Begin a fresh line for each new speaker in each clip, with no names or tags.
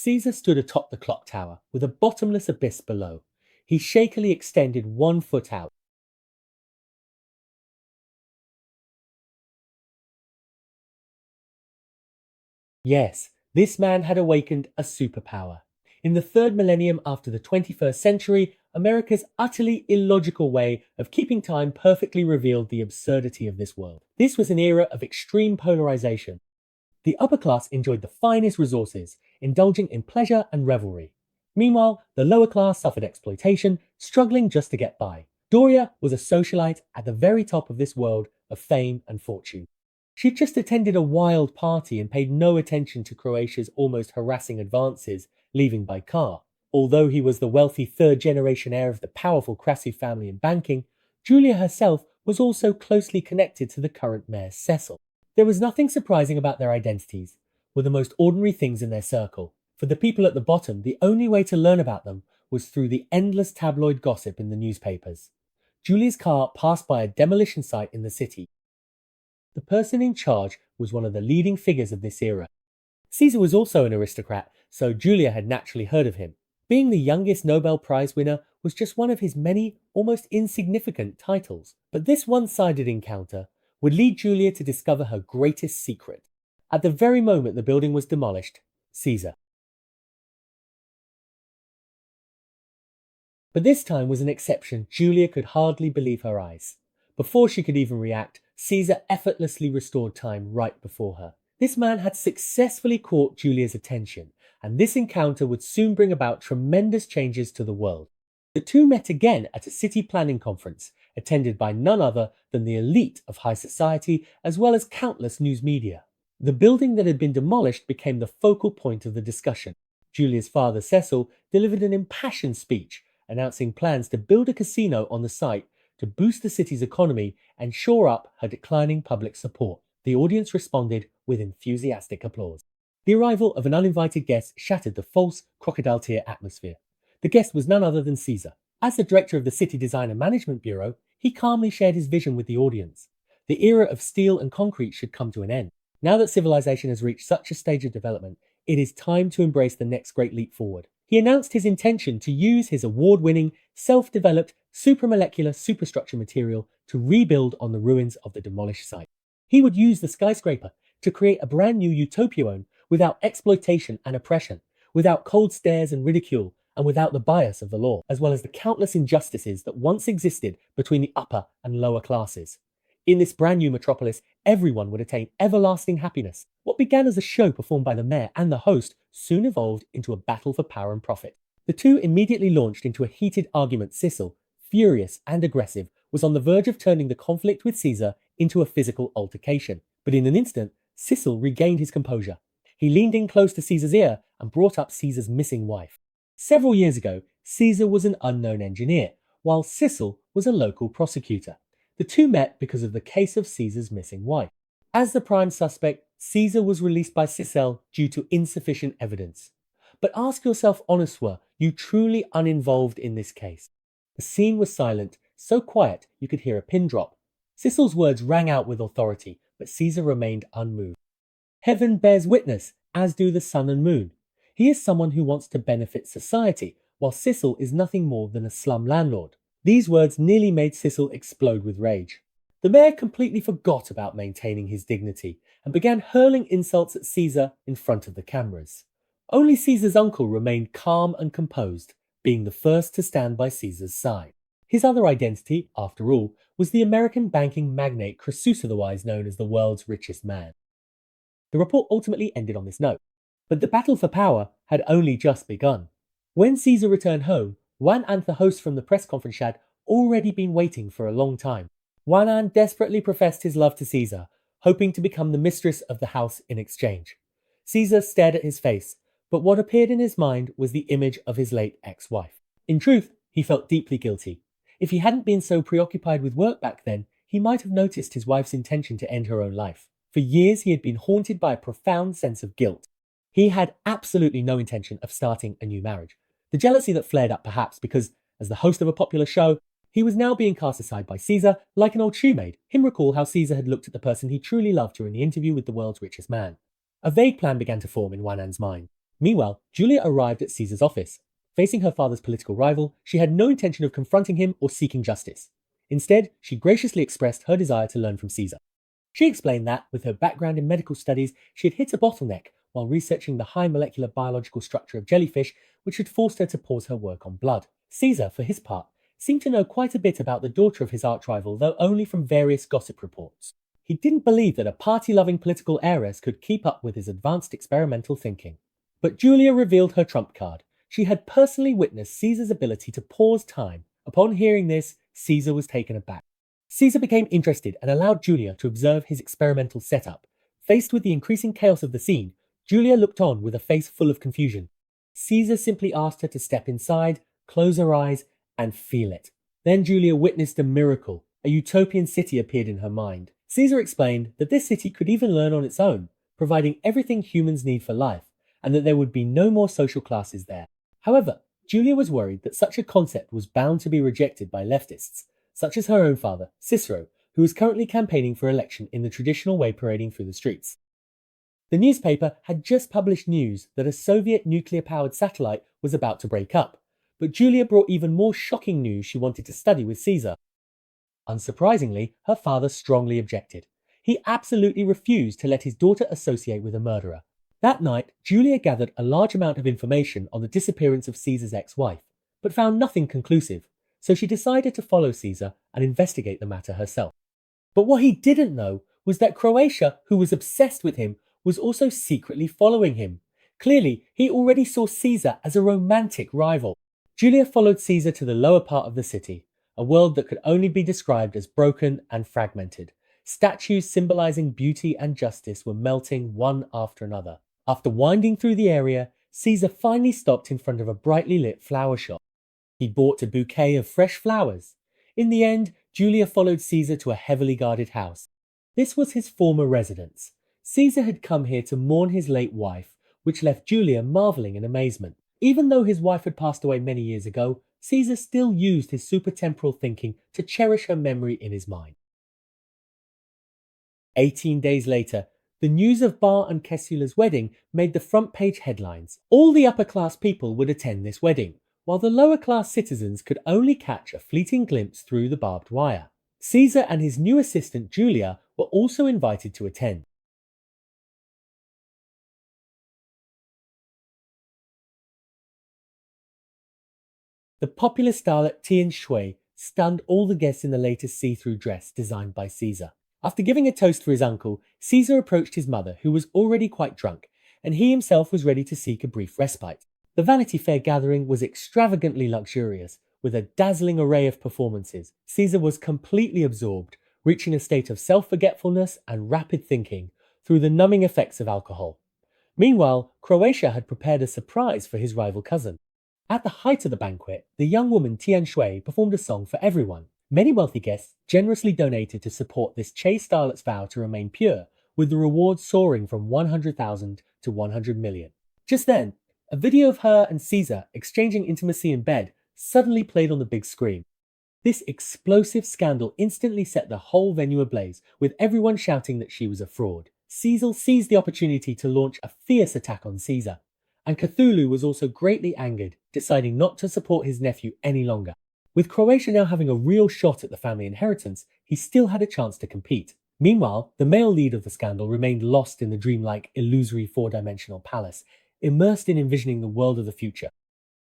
Caesar stood atop the clock tower, with a bottomless abyss below. He shakily extended 1 foot out. Yes, this man had awakened a superpower. In the third millennium after the 21st century, America's utterly illogical way of keeping time perfectly revealed the absurdity of this world. This was an era of extreme polarization. The upper class enjoyed the finest resources, indulging in pleasure and revelry. Meanwhile, the lower class suffered exploitation, struggling just to get by. Doria was a socialite at the very top of this world of fame and fortune. She'd just attended a wild party and paid no attention to Croatia's almost harassing advances, leaving by car. Although he was the wealthy third generation heir of the powerful Krassi family in banking, Julia herself was also closely connected to the current mayor Cecil. There was nothing surprising about their identities, were the most ordinary things in their circle. For the people at the bottom, the only way to learn about them was through the endless tabloid gossip in the newspapers. Julia's car passed by a demolition site in the city. The person in charge was one of the leading figures of this era. Caesar was also an aristocrat, so Julia had naturally heard of him. Being the youngest Nobel Prize winner was just one of his many, almost insignificant titles. But this one-sided encounter would lead Julia to discover her greatest secret. At the very moment the building was demolished, Caesar. But this time was an exception. Julia could hardly believe her eyes. Before she could even react, Caesar effortlessly restored time right before her. This man had successfully caught Julia's attention, and this encounter would soon bring about tremendous changes to the world. The two met again at a city planning conference, attended by none other than the elite of high society, as well as countless news media. The building that had been demolished became the focal point of the discussion. Julia's father, Cecil, delivered an impassioned speech, announcing plans to build a casino on the site to boost the city's economy and shore up her declining public support. The audience responded with enthusiastic applause. The arrival of an uninvited guest shattered the false crocodile tear atmosphere. The guest was none other than Caesar. As the director of the City Design and Management Bureau, he calmly shared his vision with the audience. The era of steel and concrete should come to an end. Now that civilization has reached such a stage of development, it is time to embrace the next great leap forward. He announced his intention to use his award-winning, self-developed supramolecular superstructure material to rebuild on the ruins of the demolished site. He would use the skyscraper to create a brand new utopia without exploitation and oppression, without cold stares and ridicule, and without the bias of the law, as well as the countless injustices that once existed between the upper and lower classes. In this brand new metropolis, everyone would attain everlasting happiness. What began as a show performed by the mayor and the host soon evolved into a battle for power and profit. The two immediately launched into a heated argument. Cecil, furious and aggressive, was on the verge of turning the conflict with Caesar into a physical altercation. But in an instant, Cecil regained his composure. He leaned in close to Caesar's ear and brought up Caesar's missing wife. Several years ago, Caesar was an unknown engineer, while Cecil was a local prosecutor. The two met because of the case of Caesar's missing wife. As the prime suspect, Caesar was released by Cecil due to insufficient evidence. But ask yourself honest, were you truly uninvolved in this case? The scene was silent, so quiet you could hear a pin drop. Cecil's words rang out with authority, but Caesar remained unmoved. Heaven bears witness, as do the sun and moon. He is someone who wants to benefit society, while Cecil is nothing more than a slum landlord. These words nearly made Cecil explode with rage. The mayor completely forgot about maintaining his dignity and began hurling insults at Caesar in front of the cameras. Only Caesar's uncle remained calm and composed, being the first to stand by Caesar's side. His other identity, after all, was the American banking magnate Croesus, otherwise known as the world's richest man. The report ultimately ended on this note, but the battle for power had only just begun. When Caesar returned home, Juan and the host from the press conference had already been waiting for a long time. Juan desperately professed his love to Caesar, hoping to become the mistress of the house in exchange. Caesar stared at his face, but what appeared in his mind was the image of his late ex-wife. In truth, he felt deeply guilty. If he hadn't been so preoccupied with work back then, he might have noticed his wife's intention to end her own life. For years, he had been haunted by a profound sense of guilt. He had absolutely no intention of starting a new marriage. The jealousy that flared up perhaps because, as the host of a popular show, he was now being cast aside by Caesar like an old shoe made. Him recall how Caesar had looked at the person he truly loved during the interview with the world's richest man. A vague plan began to form in Wanan's mind. Meanwhile, Julia arrived at Caesar's office. Facing her father's political rival, she had no intention of confronting him or seeking justice. Instead, she graciously expressed her desire to learn from Caesar. She explained that, with her background in medical studies, she had hit a bottleneck while researching the high molecular biological structure of jellyfish, which had forced her to pause her work on blood. Caesar, for his part, seemed to know quite a bit about the daughter of his arch-rival, though only from various gossip reports. He didn't believe that a party-loving political heiress could keep up with his advanced experimental thinking. But Julia revealed her trump card. She had personally witnessed Caesar's ability to pause time. Upon hearing this, Caesar was taken aback. Caesar became interested and allowed Julia to observe his experimental setup. Faced with the increasing chaos of the scene, Julia looked on with a face full of confusion. Caesar simply asked her to step inside, close her eyes, and feel it. Then Julia witnessed a miracle. A utopian city appeared in her mind. Caesar explained that this city could even learn on its own, providing everything humans need for life, and that there would be no more social classes there. However, Julia was worried that such a concept was bound to be rejected by leftists, such as her own father, Cicero, who was currently campaigning for election in the traditional way parading through the streets. The newspaper had just published news that a Soviet nuclear-powered satellite was about to break up, but Julia brought even more shocking news she wanted to study with Caesar. Unsurprisingly, her father strongly objected. He absolutely refused to let his daughter associate with a murderer. That night, Julia gathered a large amount of information on the disappearance of Caesar's ex-wife, but found nothing conclusive, so she decided to follow Caesar and investigate the matter herself. But what he didn't know was that Croatia, who was obsessed with him, was also secretly following him. Clearly, he already saw Caesar as a romantic rival. Julia followed Caesar to the lower part of the city, a world that could only be described as broken and fragmented. Statues symbolizing beauty and justice were melting one after another. After winding through the area, Caesar finally stopped in front of a brightly lit flower shop. He bought a bouquet of fresh flowers. In the end, Julia followed Caesar to a heavily guarded house. This was his former residence. Caesar had come here to mourn his late wife, which left Julia marveling in amazement. Even though his wife had passed away many years ago, Caesar still used his supertemporal thinking to cherish her memory in his mind. 18 days later, the news of Bar and Kessula's wedding made the front page headlines. All the upper-class people would attend this wedding, while the lower-class citizens could only catch a fleeting glimpse through the barbed wire. Caesar and his new assistant Julia were also invited to attend. The popular starlet Tian Shui stunned all the guests in the latest see-through dress designed by Caesar. After giving a toast for his uncle, Caesar approached his mother, who was already quite drunk, and he himself was ready to seek a brief respite. The Vanity Fair gathering was extravagantly luxurious, with a dazzling array of performances. Caesar was completely absorbed, reaching a state of self-forgetfulness and rapid thinking through the numbing effects of alcohol. Meanwhile, Croatia had prepared a surprise for his rival cousin. At the height of the banquet, the young woman Tian Shui performed a song for everyone. Many wealthy guests generously donated to support this chaste starlet's vow to remain pure, with the reward soaring from 100,000 to 100 million. Just then, a video of her and Caesar exchanging intimacy in bed suddenly played on the big screen. This explosive scandal instantly set the whole venue ablaze, with everyone shouting that she was a fraud. Caesar seized the opportunity to launch a fierce attack on Caesar, and Cthulhu was also greatly angered, deciding not to support his nephew any longer. With Croatia now having a real shot at the family inheritance, he still had a chance to compete. Meanwhile, the male lead of the scandal remained lost in the dreamlike, illusory four-dimensional palace, immersed in envisioning the world of the future.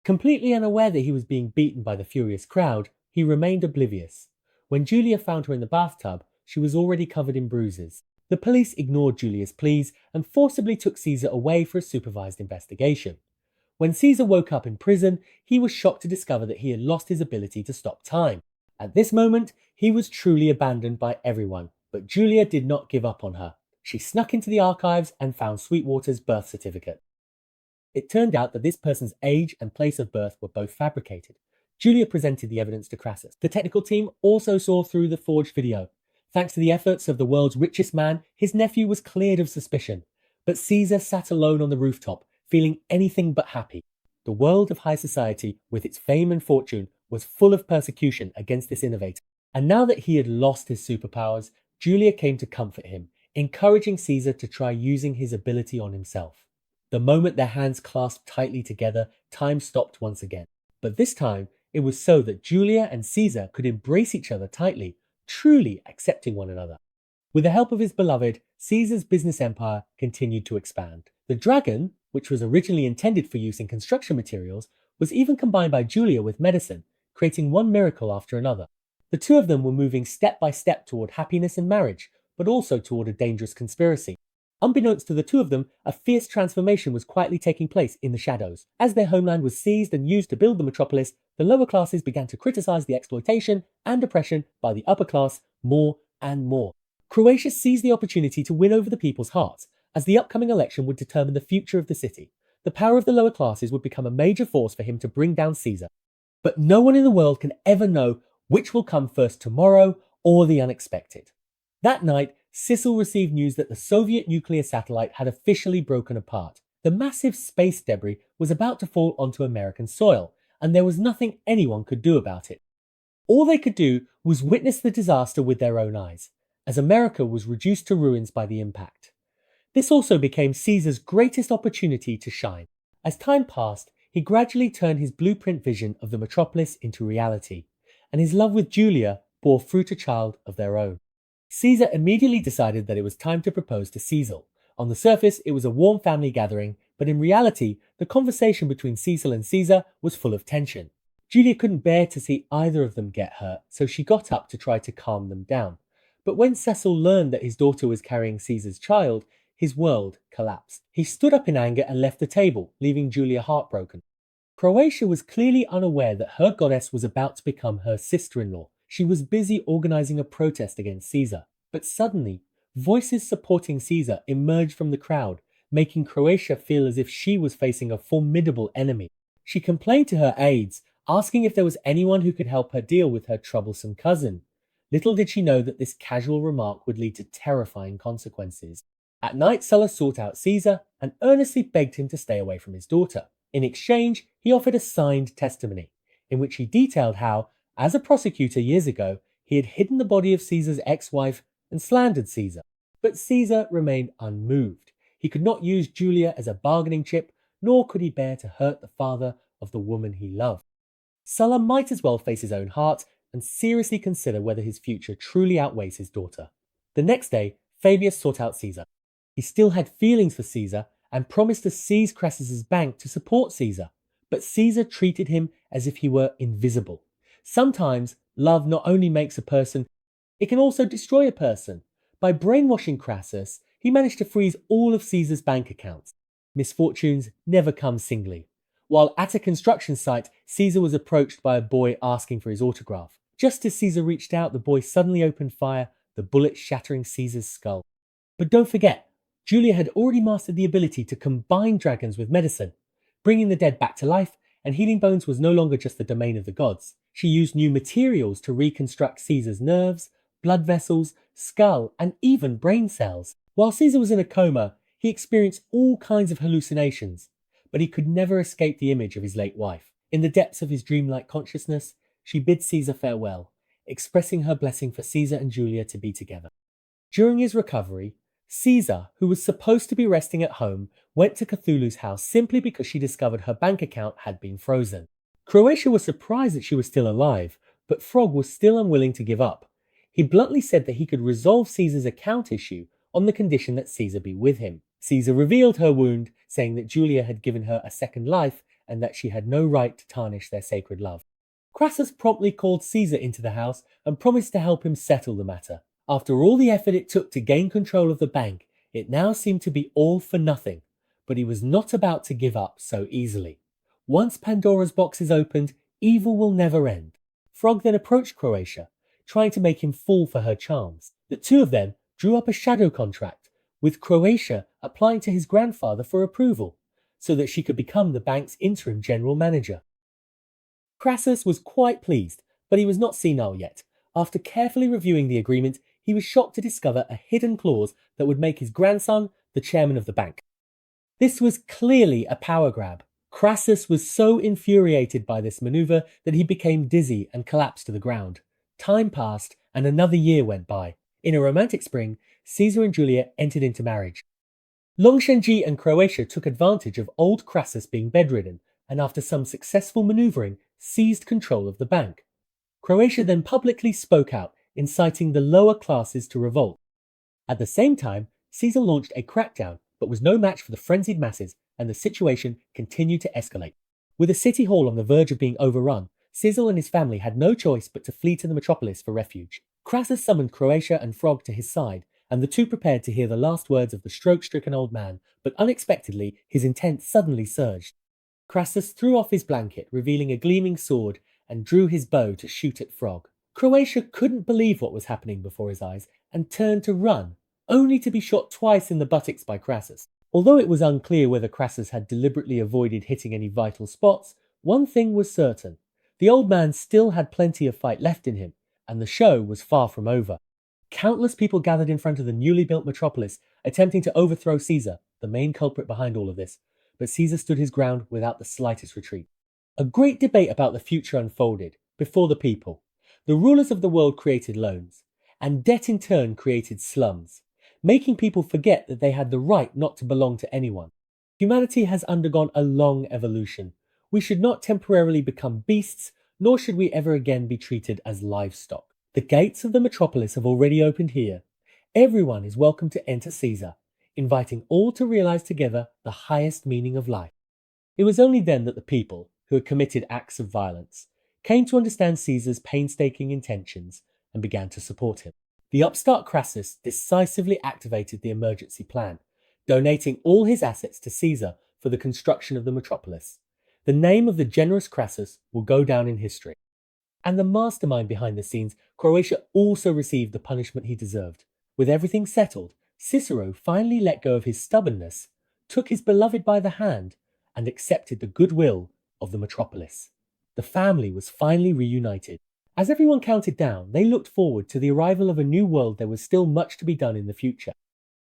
Completely unaware that he was being beaten by the furious crowd, he remained oblivious. When Julia found her in the bathtub, she was already covered in bruises. The police ignored Julia's pleas and forcibly took Caesar away for a supervised investigation. When Caesar woke up in prison, he was shocked to discover that he had lost his ability to stop time. At this moment, he was truly abandoned by everyone, but Julia did not give up on her. She snuck into the archives and found Sweetwater's birth certificate. It turned out that this person's age and place of birth were both fabricated. Julia presented the evidence to Crassus. The technical team also saw through the forged video. Thanks to the efforts of the world's richest man, his nephew was cleared of suspicion. But Caesar sat alone on the rooftop, feeling anything but happy. The world of high society, with its fame and fortune, was full of persecution against this innovator. And now that he had lost his superpowers, Julia came to comfort him, encouraging Caesar to try using his ability on himself. The moment their hands clasped tightly together, time stopped once again. But this time, it was so that Julia and Caesar could embrace each other tightly, truly accepting one another. With the help of his beloved, Caesar's business empire continued to expand. The dragon, which was originally intended for use in construction materials, was even combined by Julia with medicine, creating one miracle after another. The two of them were moving step by step toward happiness and marriage, but also toward a dangerous conspiracy. Unbeknownst to the two of them, a fierce transformation was quietly taking place in the shadows. As their homeland was seized and used to build the metropolis, the lower classes began to criticize the exploitation and oppression by the upper class more and more. Croatia seized the opportunity to win over the people's hearts, as the upcoming election would determine the future of the city. The power of the lower classes would become a major force for him to bring down Caesar. But no one in the world can ever know which will come first, tomorrow or the unexpected. That night, Sissel received news that the Soviet nuclear satellite had officially broken apart. The massive space debris was about to fall onto American soil, and there was nothing anyone could do about it. All they could do was witness the disaster with their own eyes, as America was reduced to ruins by the impact. This also became Caesar's greatest opportunity to shine. As time passed, he gradually turned his blueprint vision of the metropolis into reality, and his love with Julia bore fruit a child of their own. Caesar immediately decided that it was time to propose to Cecil. On the surface, it was a warm family gathering, but in reality, the conversation between Cecil and Caesar was full of tension. Julia couldn't bear to see either of them get hurt, so she got up to try to calm them down. But when Cecil learned that his daughter was carrying Caesar's child, his world collapsed. He stood up in anger and left the table, leaving Julia heartbroken. Croatia was clearly unaware that her goddess was about to become her sister-in-law. She was busy organizing a protest against Caesar. But suddenly, voices supporting Caesar emerged from the crowd, making Croatia feel as if she was facing a formidable enemy. She complained to her aides, asking if there was anyone who could help her deal with her troublesome cousin. Little did she know that this casual remark would lead to terrifying consequences. At night, Sulla sought out Caesar and earnestly begged him to stay away from his daughter. In exchange, he offered a signed testimony, in which he detailed how, as a prosecutor years ago, he had hidden the body of Caesar's ex-wife and slandered Caesar. But Caesar remained unmoved. He could not use Julia as a bargaining chip, nor could he bear to hurt the father of the woman he loved. Sulla might as well face his own heart and seriously consider whether his future truly outweighs his daughter. The next day, Fabius sought out Caesar. He still had feelings for Caesar and promised to seize Crassus's bank to support Caesar, but Caesar treated him as if he were invisible. Sometimes love not only makes a person, it can also destroy a person. By brainwashing Crassus, he managed to freeze all of Caesar's bank accounts. Misfortunes never come singly. While at a construction site, Caesar was approached by a boy asking for his autograph. Just as Caesar reached out, the boy suddenly opened fire, the bullet shattering Caesar's skull. But don't forget, Julia had already mastered the ability to combine dragons with medicine, bringing the dead back to life, and healing bones was no longer just the domain of the gods. She used new materials to reconstruct Caesar's nerves, blood vessels, skull, and even brain cells. While Caesar was in a coma, he experienced all kinds of hallucinations, but he could never escape the image of his late wife. In the depths of his dreamlike consciousness, she bid Caesar farewell, expressing her blessing for Caesar and Julia to be together. During his recovery, Caesar, who was supposed to be resting at home, went to Cthulhu's house simply because she discovered her bank account had been frozen. Croatia was surprised that she was still alive, but Frog was still unwilling to give up. He bluntly said that he could resolve Caesar's account issue on the condition that Caesar be with him. Caesar revealed her wound, saying that Julia had given her a second life and that she had no right to tarnish their sacred love. Crassus promptly called Caesar into the house and promised to help him settle the matter. After all the effort it took to gain control of the bank, it now seemed to be all for nothing, but he was not about to give up so easily. Once Pandora's box is opened, evil will never end. Frog then approached Croatia, trying to make him fall for her charms. The two of them drew up a shadow contract, with Croatia applying to his grandfather for approval, so that she could become the bank's interim general manager. Crassus was quite pleased, but he was not senile yet. After carefully reviewing the agreement, he was shocked to discover a hidden clause that would make his grandson the chairman of the bank. This was clearly a power grab. Crassus was so infuriated by this maneuver that he became dizzy and collapsed to the ground. Time passed, and another year went by. In a romantic spring, Caesar and Julia entered into marriage. Longshenji and Croatia took advantage of old Crassus being bedridden and, after some successful maneuvering, seized control of the bank. Croatia then publicly spoke out, inciting the lower classes to revolt. At the same time, Caesar launched a crackdown, but was no match for the frenzied masses, and the situation continued to escalate. With the city hall on the verge of being overrun, Caesar and his family had no choice but to flee to the metropolis for refuge. Crassus summoned Croatia and Frog to his side, and the two prepared to hear the last words of the stroke-stricken old man, but unexpectedly, his intent suddenly surged. Crassus threw off his blanket, revealing a gleaming sword, and drew his bow to shoot at Frog. Croatia couldn't believe what was happening before his eyes and turned to run, only to be shot twice in the buttocks by Crassus. Although it was unclear whether Crassus had deliberately avoided hitting any vital spots, one thing was certain. The old man still had plenty of fight left in him, and the show was far from over. Countless people gathered in front of the newly built metropolis, attempting to overthrow Caesar, the main culprit behind all of this, but Caesar stood his ground without the slightest retreat. A great debate about the future unfolded before the people. The rulers of the world created loans, and debt in turn created slums, making people forget that they had the right not to belong to anyone. Humanity has undergone a long evolution. We should not temporarily become beasts, nor should we ever again be treated as livestock. The gates of the metropolis have already opened here. Everyone is welcome to enter Caesar, inviting all to realize together the highest meaning of life. It was only then that the people, who had committed acts of violence, came to understand Caesar's painstaking intentions and began to support him. The upstart Crassus decisively activated the emergency plan, donating all his assets to Caesar for the construction of the metropolis. The name of the generous Crassus will go down in history. And the mastermind behind the scenes, Croatia also received the punishment he deserved. With everything settled, Cicero finally let go of his stubbornness, took his beloved by the hand, and accepted the goodwill of the metropolis. The family was finally reunited. As everyone counted down, they looked forward to the arrival of a new world. There was still much to be done in the future.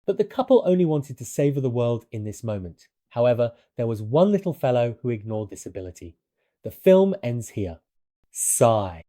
But the couple only wanted to savour the world in this moment. However, there was one little fellow who ignored this ability. The film ends here. Sigh.